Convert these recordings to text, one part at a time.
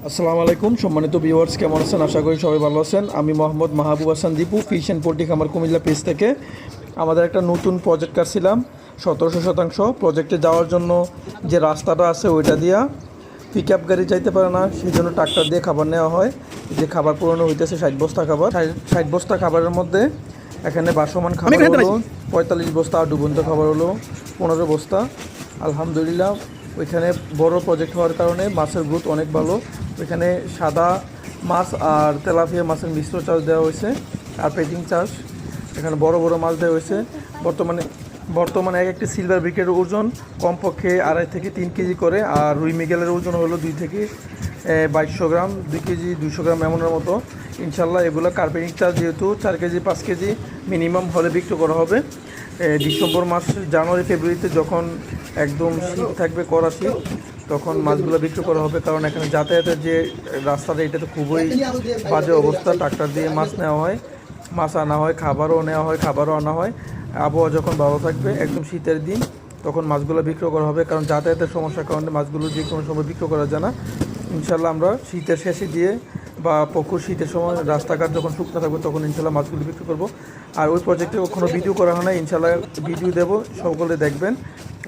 আসসালামু আলাইকুম সম্মানিত ভিউয়ার্স, কেমন আছেন? আশা করি সবাই ভালো আছেন। আমি Mohammad Mahbub Hasan Dipu, fish and poultry খামার কুমিল্লা পেজ থেকে। আমাদের একটা নতুন প্রজেক্ট কাটছিলাম 1700 প্রজেক্টে যাওয়ার জন্য যে রাস্তাটা আছে ওইটা দিয়া পিক আপ গাড়ি যাইতে পারে না, সেই জন্য ট্রাক্টর দিয়ে খাবার নেওয়া হয়। যে খাবার পুরনো হইতেছে 60 বস্তা খাবার। 60 বস্তা খাবারের মধ্যে এখানে বাসমান খাবার হলো 45 বস্তা, আর ডুবন্ত খাবার হলো 15 বস্তা। আলহামদুলিল্লাহ, ওইখানে বড় প্রজেক্ট হওয়ার কারণে মাছের গ্রোথ অনেক ভালো। ওইখানে সাদা মাছ আর তেলাপিয়া মাছের মিশ্র চাষ দেওয়া হয়েছে, আর পেটিং চাষ। এখানে বড় বড় মাছ দেওয়া হয়েছে। বর্তমানে এক একটি সিলভার ব্রিকের ওজন কমপক্ষে 2.5 থেকে 3 কেজি করে, আর রুই মৃগেলের ওজন হলো 2 থেকে 2200 গ্রাম, 2 কেজি 200 গ্রাম এমনের মতো। ইনশাল্লাহ এগুলো কার্পেটিং চাষ যেহেতু 4 কেজি 5 কেজি মিনিমাম হলে বিক্রি করা হবে। ডিসেম্বর মাস, জানুয়ারি ফেব্রুয়ারিতে যখন একদম শীত থাকবে, কড়া শীত, তখন মাছগুলো বিক্রি করা হবে। কারণ এখানে যাতায়াতের যে রাস্তাটা, এটা তো খুবই বাজে অবস্থা। ট্রাক্টর দিয়ে মাছ নেওয়া হয়, মাছ আনা হয়, খাবারও নেওয়া হয়, খাবারও আনা হয়। আবহাওয়া যখন ভালো থাকবে, একদম শীতের দিন, তখন মাছগুলো বিক্রি করা হবে। কারণ যাতায়াতের সমস্যার কারণে মাছগুলো যে কোনো সময় বিক্রি করা যায় না। ইনশাল্লাহ আমরা শীতের শেষে দিয়ে বা পুকুর শীতের সময় রাস্তাঘাট যখন শুকনো থাকবে, তখন ইনশাল্লাহ মাছগুলো বিক্রি করব। আর ওই প্রজেক্টে কোনো ভিডিও করা হয় না, ইনশাল্লাহ ভিডিও দেবো, সকলে দেখবেন।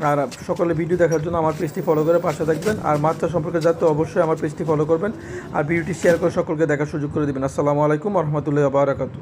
আর সকলে ভিডিও দেখার জন্য আমার পেজটি ফলো করে পাশে থাকবেন। আর মাছটা সম্পর্কে জানতে অবশ্যই আমার পেজটি ফলো করবেন, আর ভিডিওটি শেয়ার করে সকলকে দেখার সুযোগ করে দেবেন। আসসালামু আলাইকুম ওয়া রাহমাতুল্লাহি ওয়া বারাকাতুহু।